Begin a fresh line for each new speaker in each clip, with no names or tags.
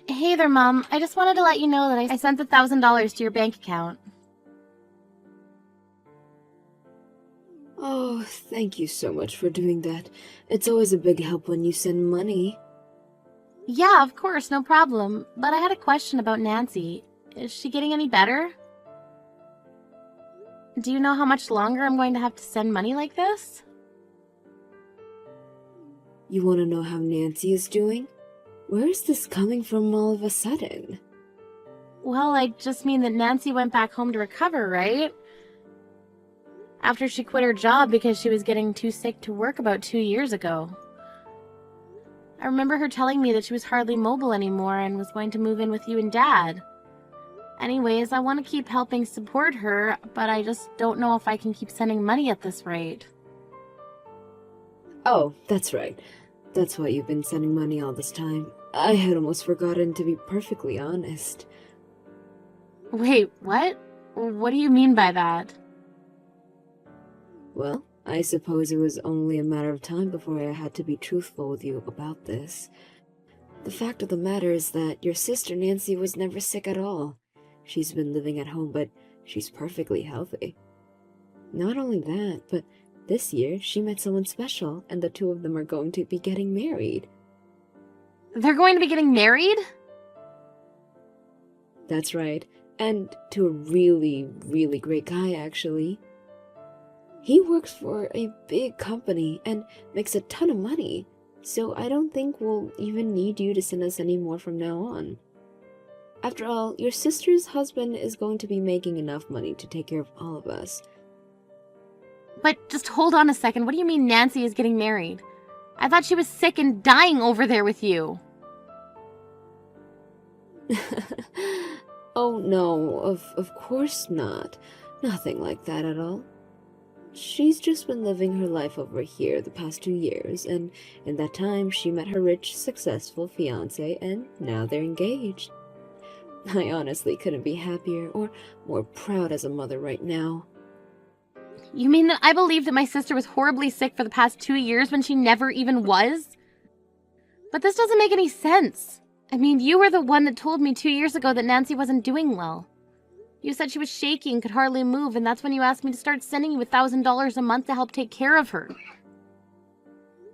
Hey there, Mom. I just wanted to let you know that I sent $1,000 to your bank account.
Oh, thank you so much for doing that. It's always a big help when you send money.
Yeah, of course, no problem. But I had a question about Nancy. Is she getting any better? Do you know how much longer I'm going to have to send money like this?
You want to know how Nancy is doing? Where is this coming from all of a sudden?
Well, I just mean that Nancy went back home to recover, right? After she quit her job because she was getting too sick to work about 2 years ago. I remember her telling me that she was hardly mobile anymore and was going to move in with you and Dad. Anyways, I want to keep helping support her, but I just don't know if I can keep sending money at this rate.
Oh, that's right. That's why you've been sending money all this time. I had almost forgotten, to be perfectly honest.
Wait, what? What do you mean by that?
Well, I suppose it was only a matter of time before I had to be truthful with you about this. The fact of the matter is that your sister Nancy was never sick at all. She's been living at home, but she's perfectly healthy. Not only that, but this year she met someone special, and the two of them are going to be getting married.
They're going to be getting married?
That's right, and to a really, really great guy, actually. He works for a big company and makes a ton of money, so I don't think we'll even need you to send us any more from now on. After all, your sister's husband is going to be making enough money to take care of all of us.
But just hold on a second, what do you mean Nancy is getting married? I thought she was sick and dying over there with you.
Oh no, of course not. Nothing like that at all. She's just been living her life over here the past 2 years, and in that time she met her rich, successful fiancé, and now they're engaged. I honestly couldn't be happier or more proud as a mother right now.
You mean that I believed that my sister was horribly sick for the past 2 years when she never even was? But this doesn't make any sense. I mean, you were the one that told me 2 years ago that Nancy wasn't doing well. You said she was shaky and could hardly move, and that's when you asked me to start sending you $1,000 a month to help take care of her.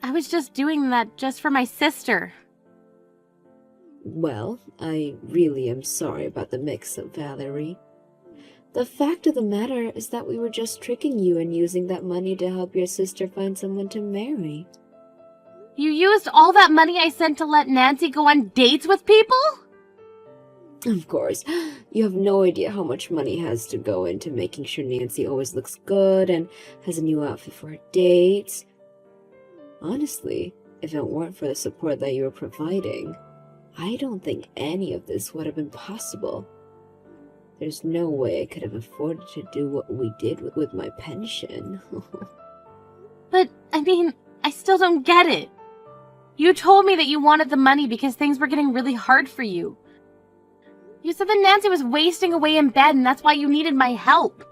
I was just doing that just for my sister.
Well, I really am sorry about the mix-up, Valerie. The fact of the matter is that we were just tricking you and using that money to help your sister find someone to marry.
You used all that money I sent to let Nancy go on dates with people?
Of course, you have no idea how much money has to go into making sure Nancy always looks good and has a new outfit for her dates. Honestly, if it weren't for the support that you were providing, I don't think any of this would have been possible. There's no way I could have afforded to do what we did with my pension.
But, I mean, I still don't get it. You told me that you wanted the money because things were getting really hard for you. You said that Nancy was wasting away in bed and that's why you needed my help.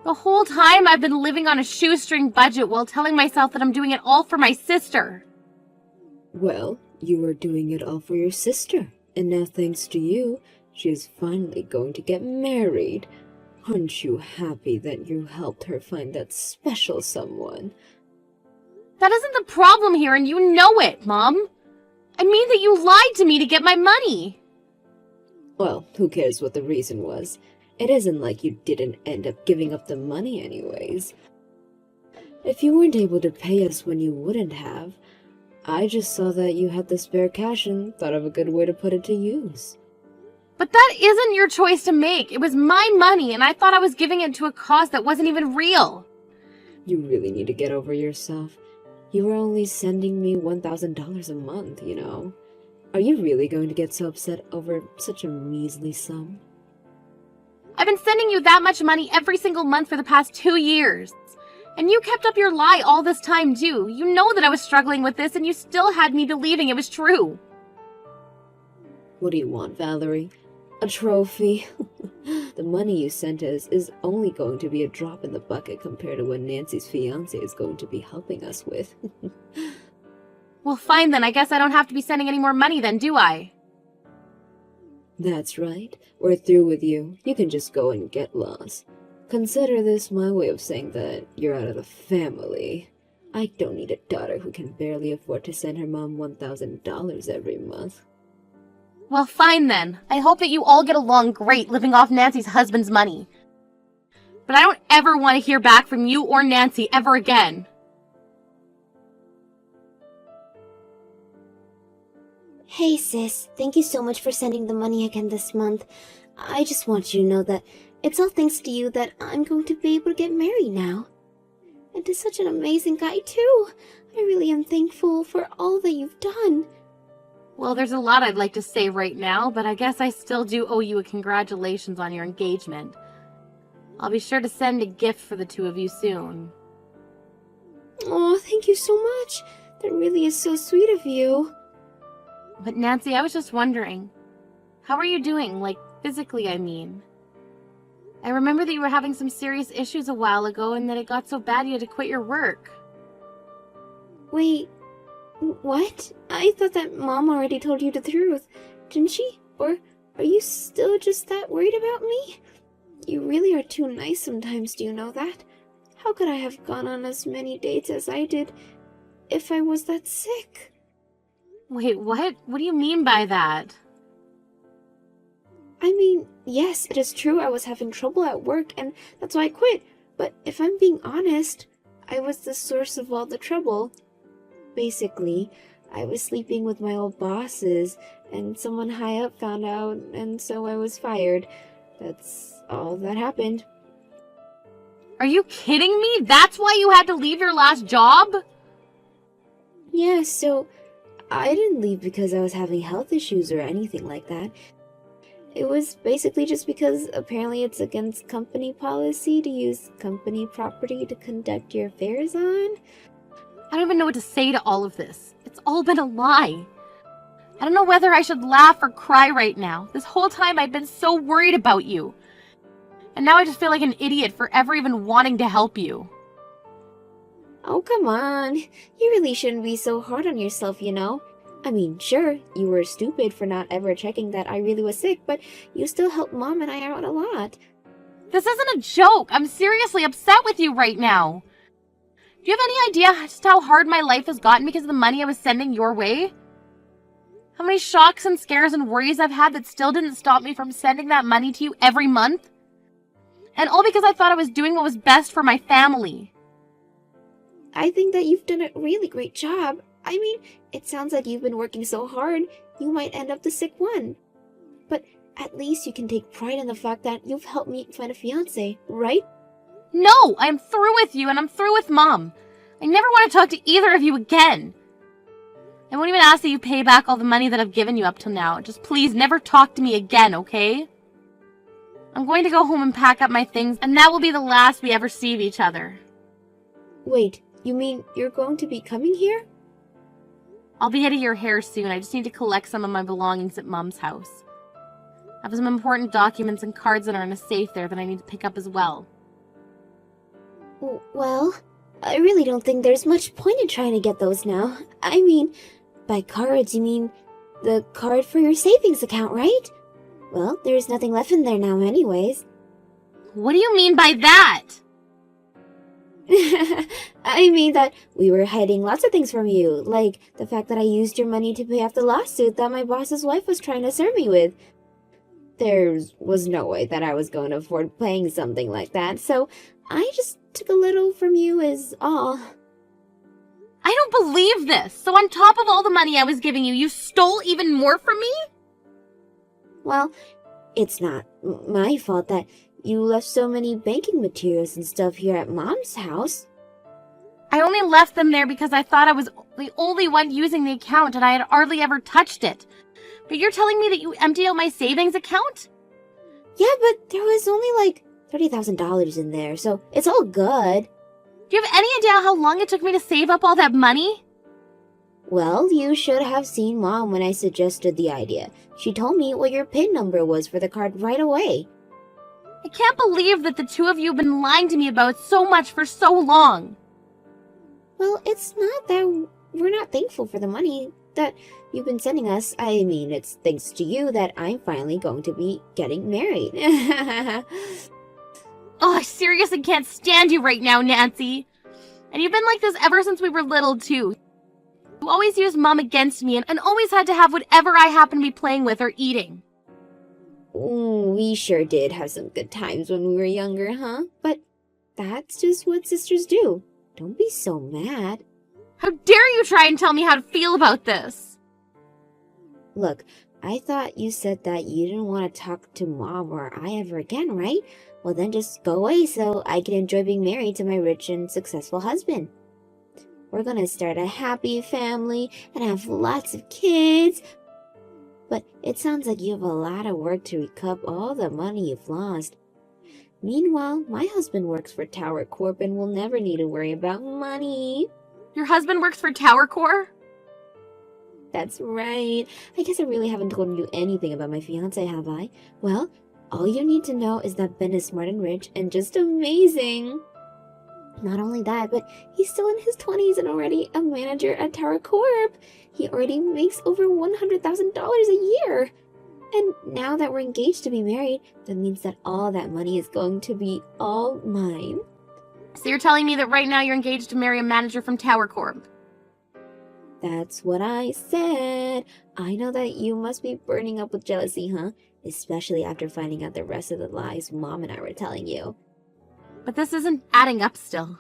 The whole time I've been living on a shoestring budget while telling myself that I'm doing it all for my sister.
Well, you were doing it all for your sister, and now thanks to you, she is finally going to get married. Aren't you happy that you helped her find that special someone?
That isn't the problem here, and you know it, Mom. I mean that you lied to me to get my money.
Well, who cares what the reason was? It isn't like you didn't end up giving up the money anyways. If you weren't able to pay us when you wouldn't have, I just saw that you had the spare cash and thought of a good way to put it to use.
But that isn't your choice to make. It was my money, and I thought I was giving it to a cause that wasn't even real.
You really need to get over yourself. You were only sending me $1,000 a month, you know. Are you really going to get so upset over such a measly sum?
I've been sending you that much money every single month for the past 2 years. And you kept up your lie all this time, too. You know that I was struggling with this, and you still had me believing it was true.
What do you want, Valerie? A trophy? The money you sent us is only going to be a drop in the bucket compared to what Nancy's fiancé is going to be helping us with.
Well, fine then. I guess I don't have to be sending any more money then, do I?
That's right. We're through with you. You can just go and get lost. Consider this my way of saying that you're out of the family. I don't need a daughter who can barely afford to send her mom $1,000 every month.
Well, fine then. I hope that you all get along great living off Nancy's husband's money. But I don't ever want to hear back from you or Nancy ever again.
Hey sis, thank you so much for sending the money again this month. I just want you to know that it's all thanks to you that I'm going to be able to get married now. And to such an amazing guy too. I really am thankful for all that you've done.
Well, there's a lot I'd like to say right now, but I guess I still do owe you a congratulations on your engagement. I'll be sure to send a gift for the two of you soon.
Oh, thank you so much. That really is so sweet of you.
But Nancy, I was just wondering, how are you doing? Like, physically, I mean. I remember that you were having some serious issues a while ago and that it got so bad you had to quit your work.
Wait, what? I thought that Mom already told you the truth, didn't she? Or are you still just that worried about me? You really are too nice sometimes, do you know that? How could I have gone on as many dates as I did if I was that sick?
Wait, what? What do you mean by that?
I mean, yes, it is true I was having trouble at work and that's why I quit. But if I'm being honest, I was the source of all the trouble. Basically, I was sleeping with my old bosses and someone high up found out and so I was fired. That's all that happened.
Are you kidding me? That's why you had to leave your last job?
Yeah, so I didn't leave because I was having health issues or anything like that. It was basically just because apparently it's against company policy to use company property to conduct your affairs on.
I don't even know what to say to all of this. It's all been a lie. I don't know whether I should laugh or cry right now. This whole time I've been so worried about you. And now I just feel like an idiot for ever even wanting to help you.
Oh, come on. You really shouldn't be so hard on yourself, you know? I mean, sure, you were stupid for not ever checking that I really was sick, but you still helped Mom and I out a lot.
This isn't a joke. I'm seriously upset with you right now. Do you have any idea just how hard my life has gotten because of the money I was sending your way? How many shocks and scares and worries I've had that still didn't stop me from sending that money to you every month? And all because I thought I was doing what was best for my family.
I think that you've done a really great job. I mean, it sounds like you've been working so hard, you might end up the sick one. But at least you can take pride in the fact that you've helped me find a fiancé, right?
No, I'm through with you and I'm through with Mom. I never want to talk to either of you again. I won't even ask that you pay back all the money that I've given you up till now. Just please never talk to me again, okay? I'm going to go home and pack up my things, and that will be the last we ever see of each other.
Wait, you mean you're going to be coming here?
I'll be heading your hair soon. I just need to collect some of my belongings at Mom's house. I have some important documents and cards that are in a safe there that I need to pick up as well.
Well, I really don't think there's much point in trying to get those now. I mean, by cards you mean the card for your savings account, right? Well, there's nothing left in there now anyways.
What do you mean by that?
I mean that we were hiding lots of things from you, like the fact that I used your money to pay off the lawsuit that my boss's wife was trying to serve me with. There was no way that I was going to afford paying something like that, so I just took a little from you is all.
I don't believe this! So on top of all the money I was giving you, you stole even more from me?
Well, it's not my fault that you left so many banking materials and stuff here at Mom's house.
I only left them there because I thought I was the only one using the account and I had hardly ever touched it. But you're telling me that you emptied out my savings account?
Yeah, but there was only like $30,000 in there, so it's all good.
Do you have any idea how long it took me to save up all that money?
Well, you should have seen Mom when I suggested the idea. She told me what your PIN number was for the card right away.
I can't believe that the two of you have been lying to me about so much for so long.
Well, it's not that we're not thankful for the money. that you've been sending us. I mean, it's thanks to you that I'm finally going to be getting married.
Oh, I seriously can't stand you right now, Nancy. And you've been like this ever since we were little, too. You always used Mom against me and always had to have whatever I happen to be playing with or eating.
We sure did have some good times when we were younger, huh? But that's just what sisters do. Don't be so mad.
How dare you try and tell me how to feel about this?
Look, I thought you said that you didn't want to talk to Mom or I ever again, right? Well, then just go away so I can enjoy being married to my rich and successful husband. We're gonna start a happy family and have lots of kids. But it sounds like you have a lot of work to recoup all the money you've lost. Meanwhile, my husband works for Tower Corp and will never need to worry about money.
Your husband works for Tower Corp?
That's right. I guess I really haven't told you anything about my fiancé, have I? Well, all you need to know is that Ben is smart and rich and just amazing. Not only that, but he's still in his 20s and already a manager at Tower Corp. He already makes over $100,000 a year. And now that we're engaged to be married, that means that all that money is going to be all mine.
So you're telling me that right now you're engaged to marry a manager from Tower Corp?
That's what I said. I know that you must be burning up with jealousy, huh? Especially after finding out the rest of the lies Mom and I were telling you.
But this isn't adding up still.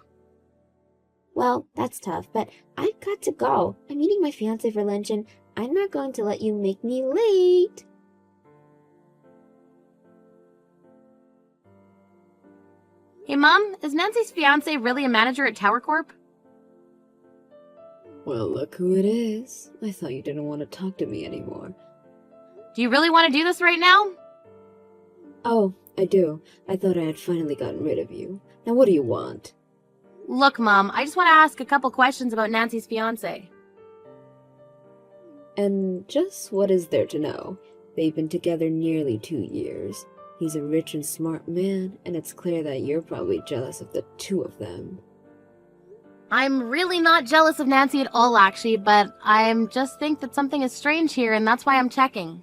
Well, that's tough, but I've got to go. I'm meeting my fiancé for lunch and I'm not going to let you make me late.
Hey, Mom, is Nancy's fiancé really a manager at Tower Corp?
Well, look who it is. I thought you didn't want to talk to me anymore.
Do you really want to do this right now?
Oh, I do. I thought I had finally gotten rid of you. Now what do you want?
Look, Mom, I just want to ask a couple questions about Nancy's fiancé.
And just what is there to know? They've been together nearly 2 years. He's a rich and smart man, and it's clear that you're probably jealous of the two of them.
I'm really not jealous of Nancy at all, actually, but I just think that something is strange here, and that's why I'm checking.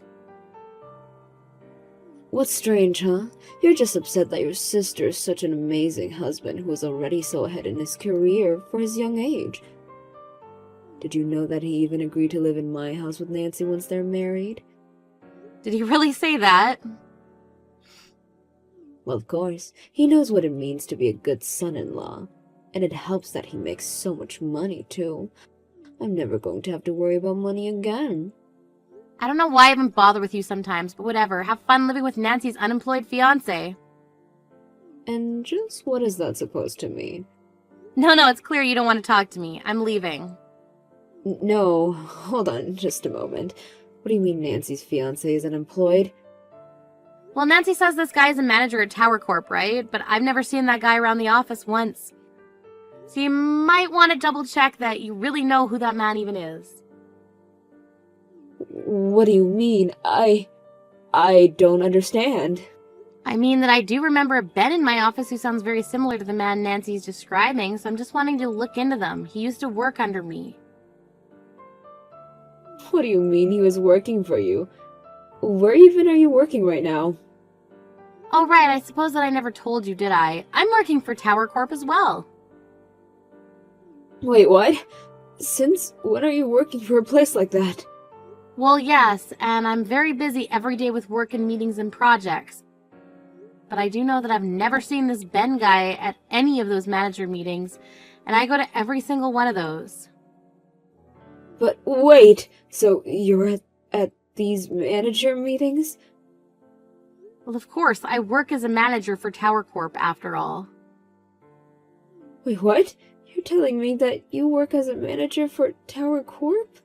What's strange, huh? You're just upset that your sister is such an amazing husband who is already so ahead in his career for his young age. Did you know that he even agreed to live in my house with Nancy once they're married?
Did he really say that?
Well, of course. He knows what it means to be a good son-in-law. And it helps that he makes so much money, too. I'm never going to have to worry about money again.
I don't know why I even bother with you sometimes, but whatever. Have fun living with Nancy's unemployed fiancé.
And just what is that supposed to mean?
No, it's clear you don't want to talk to me. I'm leaving.
No, hold on just a moment. What do you mean Nancy's fiancé is unemployed?
Well, Nancy says this guy's a manager at Tower Corp, right? But I've never seen that guy around the office once. So you might want to double check that you really know who that man even is.
What do you mean? I don't understand.
I mean that I do remember a Ben in my office who sounds very similar to the man Nancy's describing, so I'm just wanting to look into them. He used to work under me.
What do you mean he was working for you? Where even are you working right now?
Oh right, I suppose that I never told you, did I? I'm working for Tower Corp as well.
Wait, what? Since when are you working for a place like that?
Well, yes, and I'm very busy every day with work and meetings and projects. But I do know that I've never seen this Ben guy at any of those manager meetings, and I go to every single one of those.
But wait, so you're at these manager meetings?
Well, of course, I work as a manager for Tower Corp after all.
Wait, what? You're telling me that you work as a manager for Tower Corp?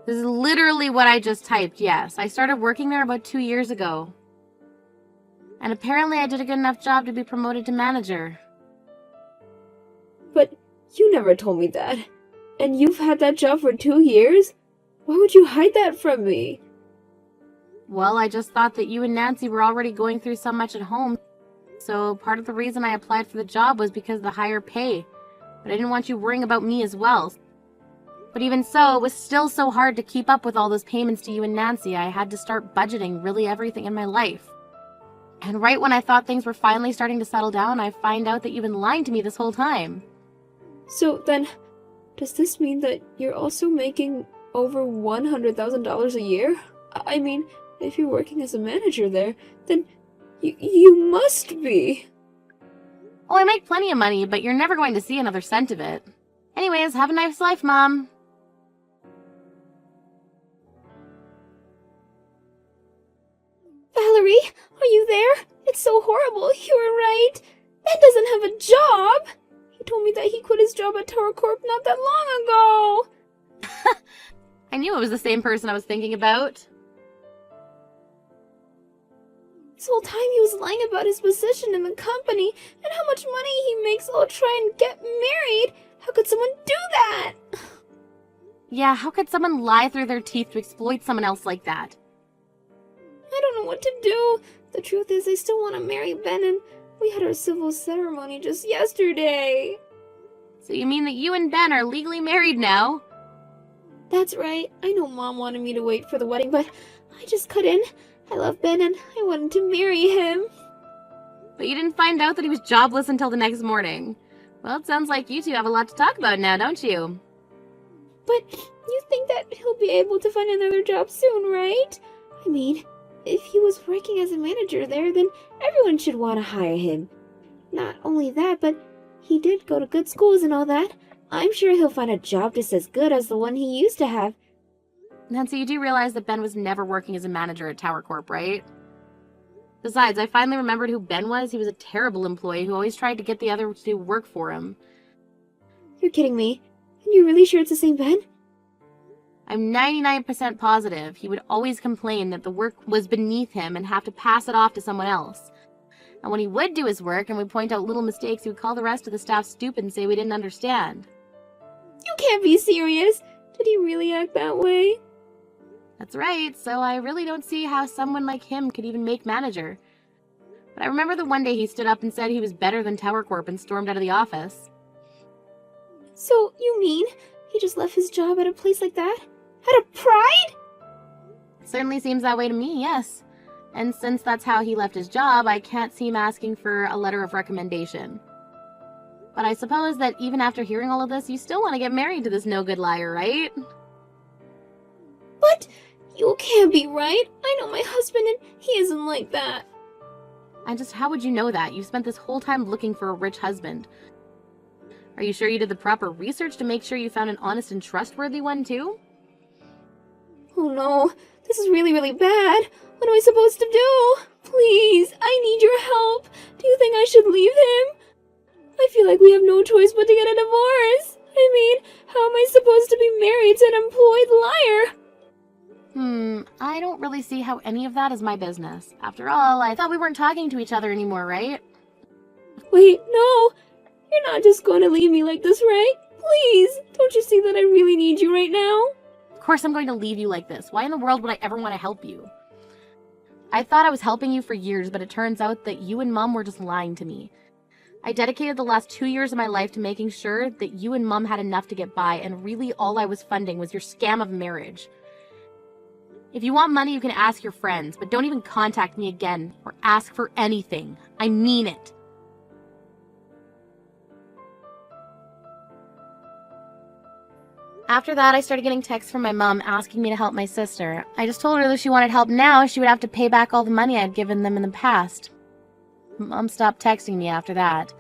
This is literally what I just typed, yes. I started working there about 2 years ago. And apparently I did a good enough job to be promoted to manager.
But you never told me that. And you've had that job for 2 years? Why would you hide that from me?
Well, I just thought that you and Nancy were already going through so much at home. So part of the reason I applied for the job was because of the higher pay. But I didn't want you worrying about me as well. But even so, it was still so hard to keep up with all those payments to you and Nancy. I had to start budgeting really everything in my life. And right when I thought things were finally starting to settle down, I find out that you've been lying to me this whole time.
So then, does this mean that you're also making over $100,000 a year? I mean, if you're working as a manager there, then you must be.
Oh, I make plenty of money, but you're never going to see another cent of it. Anyways, have a nice life, Mom.
Valerie, are you there? It's so horrible. You were right. Ben doesn't have a job. He told me that he quit his job at Tower Corp not that long ago.
I knew it was the same person I was thinking about.
This whole time he was lying about his position in the company and how much money he makes while trying to get married. How could someone do that?
Yeah, how could someone lie through their teeth to exploit someone else like that?
I don't know what to do. The truth is I still want to marry Ben, and we had our civil ceremony just yesterday.
So you mean that you and Ben are legally married now?
That's right. I know Mom wanted me to wait for the wedding, but I just couldn't. I love Ben and I wanted to marry him.
But you didn't find out that he was jobless until the next morning. Well, it sounds like you two have a lot to talk about now, don't you?
But you think that he'll be able to find another job soon, right? I mean, if he was working as a manager there, then everyone should want to hire him. Not only that, but he did go to good schools and all that. I'm sure he'll find a job just as good as the one he used to have.
Nancy, you do realize that Ben was never working as a manager at Tower Corp, right? Besides, I finally remembered who Ben was. He was a terrible employee who always tried to get the other to do work for him.
You're kidding me. And you're really sure it's the same Ben?
I'm 99% positive. He would always complain that the work was beneath him and have to pass it off to someone else. And when he would do his work and would point out little mistakes, he would call the rest of the staff stupid and say we didn't understand.
You can't be serious. Did he really act that way?
That's right, so I really don't see how someone like him could even make manager. But I remember the one day he stood up and said he was better than Tower Corp and stormed out of the office.
So, you mean he just left his job at a place like that? Out of pride?
It certainly seems that way to me, yes. And since that's how he left his job, I can't see him asking for a letter of recommendation. But I suppose that even after hearing all of this, you still want to get married to this no-good liar, right?
But you can't be right. I know my husband and he isn't like that.
And just how would you know that? You spent this whole time looking for a rich husband. Are you sure you did the proper research to make sure you found an honest and trustworthy one too?
Oh no, this is really, really bad. What am I supposed to do? Please, I need your help. Do you think I should leave him? I feel like we have no choice but to get a divorce. I mean, how am I supposed to be married to an employed liar?
I don't really see how any of that is my business. After all, I thought we weren't talking to each other anymore, right?
Wait, no. You're not just going to leave me like this, right? Please, don't you see that I really need you right now?
Of course I'm going to leave you like this. Why in the world would I ever want to help you? I thought I was helping you for years, but it turns out that you and Mom were just lying to me. I dedicated the last 2 years of my life to making sure that you and Mom had enough to get by, and really all I was funding was your scam of marriage. If you want money, you can ask your friends, but don't even contact me again or ask for anything. I mean it. After that, I started getting texts from my mom asking me to help my sister. I just told her that if she wanted help now, she would have to pay back all the money I'd given them in the past. Mom stopped texting me after that.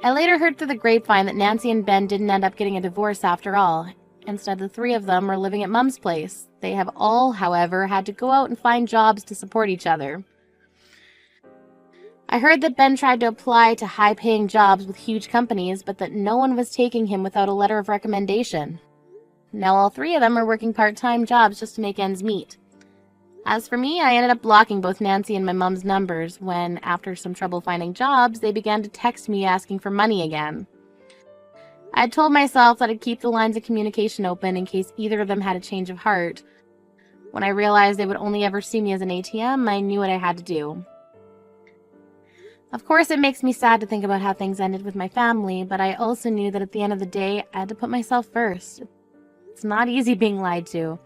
I later heard through the grapevine that Nancy and Ben didn't end up getting a divorce after all. Instead, the three of them were living at Mom's place. They have all, however, had to go out and find jobs to support each other. I heard that Ben tried to apply to high-paying jobs with huge companies, but that no one was taking him without a letter of recommendation. Now all three of them are working part-time jobs just to make ends meet. As for me, I ended up blocking both Nancy and my mom's numbers when, after some trouble finding jobs, they began to text me asking for money again. I had told myself that I'd keep the lines of communication open in case either of them had a change of heart. When I realized they would only ever see me as an ATM, I knew what I had to do. Of course, it makes me sad to think about how things ended with my family, but I also knew that at the end of the day, I had to put myself first. It's not easy being lied to.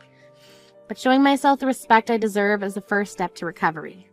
But showing myself the respect I deserve is the first step to recovery.